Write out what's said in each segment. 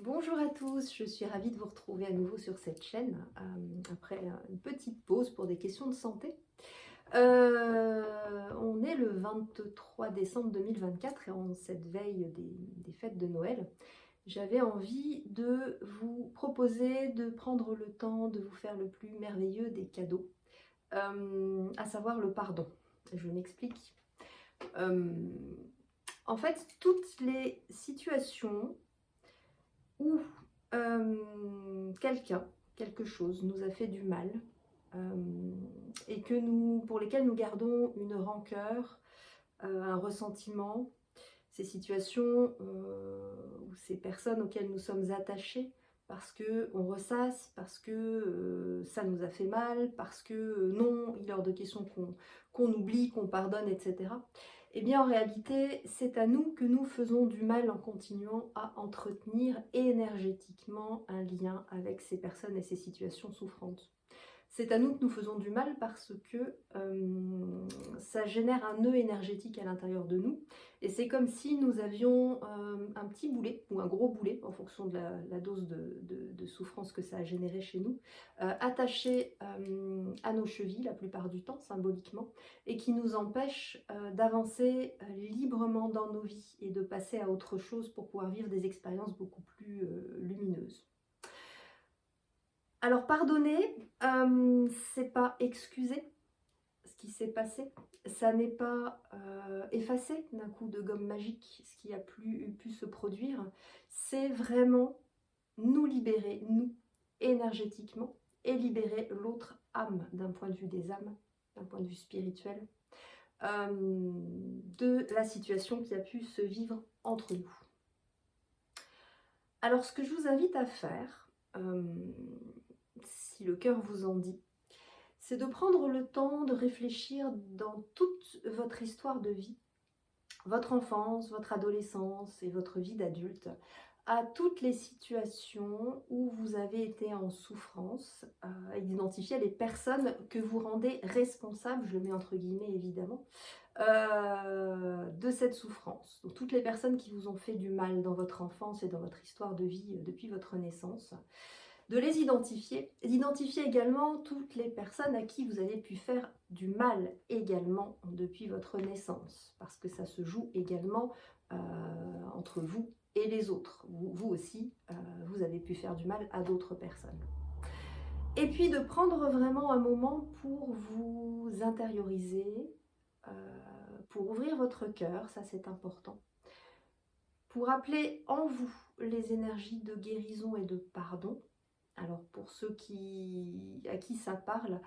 Bonjour à tous, je suis ravie de vous retrouver à nouveau sur cette chaîne après une petite pause pour des questions de santé. On est le 23 décembre 2024 et en cette veille des fêtes de Noël, j'avais envie de vous proposer de prendre le temps de vous faire le plus merveilleux des cadeaux, à savoir le pardon. Je m'explique. Euh, En fait, toutes les situations où quelqu'un, quelque chose nous a fait du mal et pour lesquels nous gardons une rancœur, un ressentiment, ces situations ou ces personnes auxquelles nous sommes attachés parce qu'on ressasse, parce que ça nous a fait mal, parce que non, il est hors de question qu'on oublie, qu'on pardonne, etc. Eh bien, en réalité, c'est à nous que nous faisons du mal en continuant à entretenir énergétiquement un lien avec ces personnes et ces situations souffrantes. C'est à nous que nous faisons du mal parce que ça génère un nœud énergétique à l'intérieur de nous. Et c'est comme si nous avions un petit boulet ou un gros boulet, en fonction de la dose de souffrance que ça a généré chez nous, attaché à nos chevilles la plupart du temps, symboliquement, et qui nous empêche d'avancer librement dans nos vies et de passer à autre chose pour pouvoir vivre des expériences beaucoup plus lumineuses. Alors pardonner, c'est pas excuser ce qui s'est passé, ça n'est pas effacer d'un coup de gomme magique ce qui a pu se produire, c'est vraiment nous libérer, nous, énergétiquement, et libérer l'autre âme d'un point de vue des âmes, d'un point de vue spirituel, de la situation qui a pu se vivre entre nous. Alors ce que je vous invite à faire, si le cœur vous en dit, c'est de prendre le temps de réfléchir dans toute votre histoire de vie, votre enfance, votre adolescence et votre vie d'adulte, à toutes les situations où vous avez été en souffrance, et d'identifier les personnes que vous rendez responsables, je le mets entre guillemets évidemment, de cette souffrance. Donc toutes les personnes qui vous ont fait du mal dans votre enfance et dans votre histoire de vie depuis votre naissance, de les identifier, et d'identifier également toutes les personnes à qui vous avez pu faire du mal également depuis votre naissance, parce que ça se joue également entre vous et les autres. Vous aussi, vous avez pu faire du mal à d'autres personnes. Et puis de prendre vraiment un moment pour vous intérioriser, pour ouvrir votre cœur, ça c'est important, pour appeler en vous les énergies de guérison et de pardon. Alors pour ceux à qui ça parle,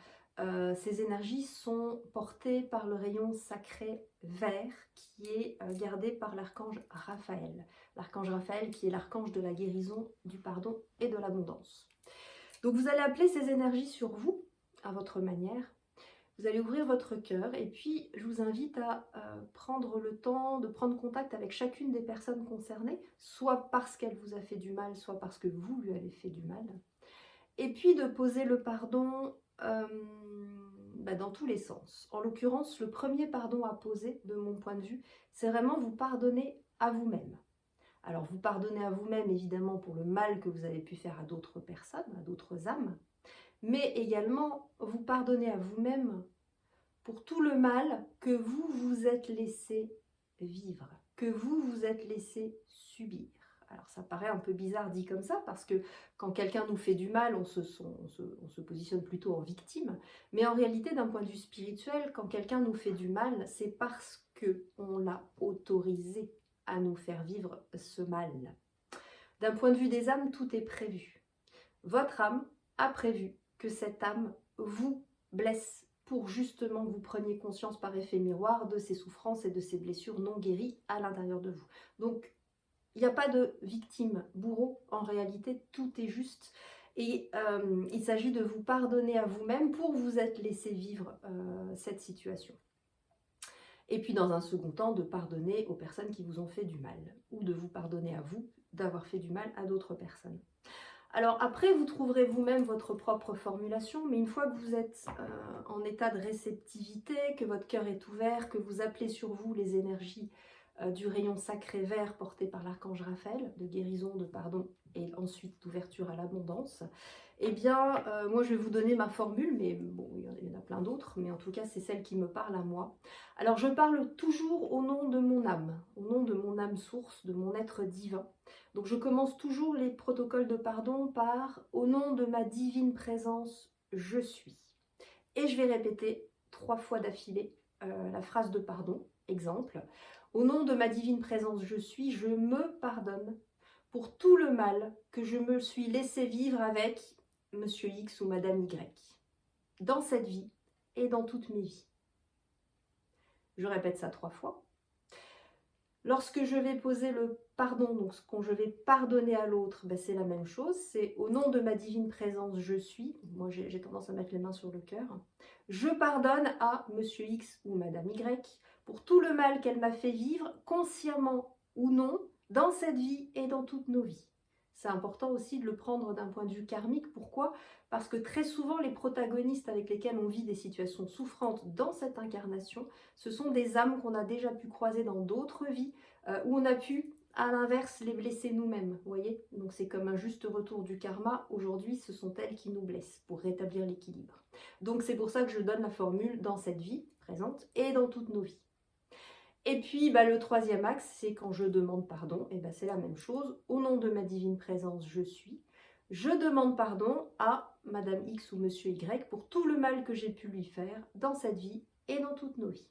ces énergies sont portées par le rayon sacré vert qui est gardé par l'archange Raphaël. L'archange Raphaël qui est l'archange de la guérison, du pardon et de l'abondance. Donc vous allez appeler ces énergies sur vous, à votre manière. Vous allez ouvrir votre cœur et puis je vous invite à prendre le temps de prendre contact avec chacune des personnes concernées, soit parce qu'elle vous a fait du mal, soit parce que vous lui avez fait du mal. Et puis de poser le pardon dans tous les sens. En l'occurrence, le premier pardon à poser, de mon point de vue, c'est vraiment vous pardonner à vous-même. Alors vous pardonnez à vous-même évidemment pour le mal que vous avez pu faire à d'autres personnes, à d'autres âmes, mais également vous pardonnez à vous-même pour tout le mal que vous vous êtes laissé vivre, que vous vous êtes laissé subir. Alors ça paraît un peu bizarre dit comme ça, parce que quand quelqu'un nous fait du mal, on se positionne plutôt en victime. Mais en réalité, d'un point de vue spirituel, quand quelqu'un nous fait du mal, c'est parce qu'on l'a autorisé à nous faire vivre ce mal. D'un point de vue des âmes, tout est prévu. Votre âme a prévu que cette âme vous blesse pour justement que vous preniez conscience par effet miroir de ces souffrances et de ces blessures non guéries à l'intérieur de vous. Donc, il n'y a pas de victime bourreau, en réalité, tout est juste. Et il s'agit de vous pardonner à vous-même pour vous être laissé vivre cette situation. Et puis, dans un second temps, de pardonner aux personnes qui vous ont fait du mal, ou de vous pardonner à vous d'avoir fait du mal à d'autres personnes. Alors après, vous trouverez vous-même votre propre formulation, mais une fois que vous êtes en état de réceptivité, que votre cœur est ouvert, que vous appelez sur vous les énergies du rayon sacré vert porté par l'archange Raphaël, de guérison, de pardon et ensuite d'ouverture à l'abondance, eh bien, moi je vais vous donner ma formule, mais bon, il y en a plein d'autres, mais en tout cas c'est celle qui me parle à moi. Alors je parle toujours au nom de mon âme, au nom de mon âme source, de mon être divin. Donc je commence toujours les protocoles de pardon par « Au nom de ma divine présence, je suis ». Et je vais répéter 3 fois d'affilée la phrase de pardon. Exemple, au nom de ma divine présence, je suis, je me pardonne pour tout le mal que je me suis laissé vivre avec Monsieur X ou Madame Y, dans cette vie et dans toutes mes vies. Je répète ça 3 fois. Lorsque je vais poser le pardon, donc quand je vais pardonner à l'autre, ben c'est la même chose. C'est au nom de ma divine présence, je suis. Moi, j'ai tendance à mettre les mains sur le cœur. Je pardonne à Monsieur X ou Madame Y pour tout le mal qu'elle m'a fait vivre, consciemment ou non, dans cette vie et dans toutes nos vies. C'est important aussi de le prendre d'un point de vue karmique. Pourquoi? Parce que très souvent, les protagonistes avec lesquels on vit des situations souffrantes dans cette incarnation, ce sont des âmes qu'on a déjà pu croiser dans d'autres vies, où on a pu, à l'inverse, les blesser nous-mêmes. Vous voyez? Donc c'est comme un juste retour du karma. Aujourd'hui, ce sont elles qui nous blessent pour rétablir l'équilibre. Donc c'est pour ça que je donne la formule dans cette vie présente et dans toutes nos vies. Et puis le troisième axe, c'est quand je demande pardon, et c'est la même chose. Au nom de ma divine présence, je suis. Je demande pardon à Madame X ou Monsieur Y pour tout le mal que j'ai pu lui faire dans cette vie et dans toutes nos vies.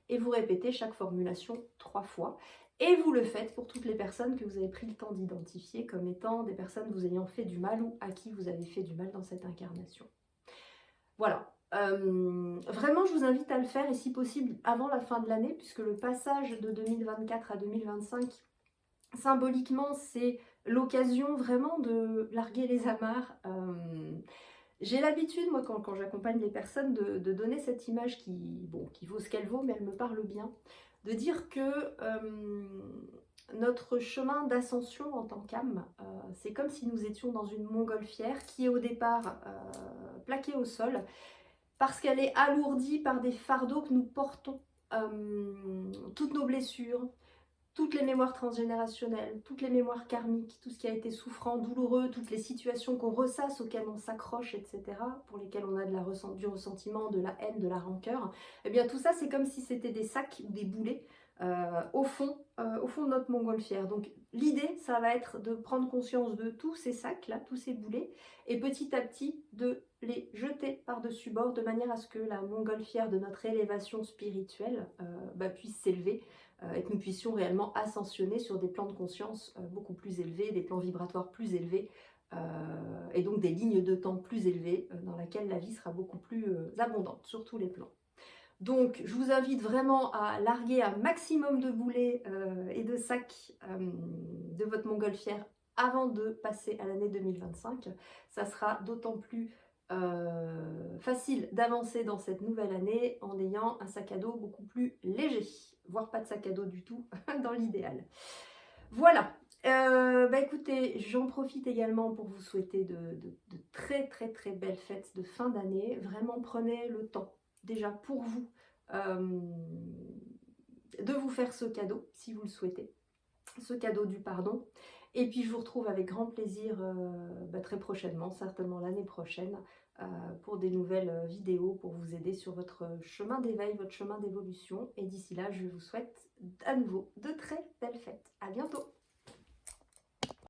Et vous répétez chaque formulation 3 fois. Et vous le faites pour toutes les personnes que vous avez pris le temps d'identifier comme étant des personnes vous ayant fait du mal ou à qui vous avez fait du mal dans cette incarnation. Voilà. Vraiment, je vous invite à le faire, et si possible avant la fin de l'année, puisque le passage de 2024 à 2025, symboliquement, c'est l'occasion vraiment de larguer les amarres. J'ai l'habitude, moi, quand j'accompagne les personnes, de donner cette image qui vaut ce qu'elle vaut, mais elle me parle bien, de dire que notre chemin d'ascension en tant qu'âme, c'est comme si nous étions dans une montgolfière qui est au départ plaquée au sol, parce qu'elle est alourdie par des fardeaux que nous portons, toutes nos blessures, toutes les mémoires transgénérationnelles, toutes les mémoires karmiques, tout ce qui a été souffrant, douloureux, toutes les situations qu'on ressasse, auxquelles on s'accroche, etc., pour lesquelles on a du ressentiment, de la haine, de la rancœur, eh bien tout ça, c'est comme si c'était des sacs ou des boulets au fond de notre montgolfière. Donc l'idée, ça va être de prendre conscience de tous ces sacs-là, tous ces boulets, et petit à petit de les jeter par-dessus bord, de manière à ce que la montgolfière de notre élévation spirituelle puisse s'élever, et que nous puissions réellement ascensionner sur des plans de conscience beaucoup plus élevés, des plans vibratoires plus élevés, et donc des lignes de temps plus élevées, dans laquelle la vie sera beaucoup plus abondante sur tous les plans. Donc, je vous invite vraiment à larguer un maximum de boulets et de sacs de votre montgolfière avant de passer à l'année 2025. Ça sera d'autant plus facile d'avancer dans cette nouvelle année en ayant un sac à dos beaucoup plus léger, voire pas de sac à dos du tout dans l'idéal. Voilà. Écoutez, j'en profite également pour vous souhaiter de très très très belles fêtes de fin d'année. Vraiment, prenez le temps déjà pour vous de vous faire ce cadeau si vous le souhaitez, ce cadeau du pardon. Et puis je vous retrouve avec grand plaisir très prochainement, certainement l'année prochaine, pour des nouvelles vidéos pour vous aider sur votre chemin d'éveil, votre chemin d'évolution. Et d'ici là, je vous souhaite à nouveau de très belles fêtes. À bientôt.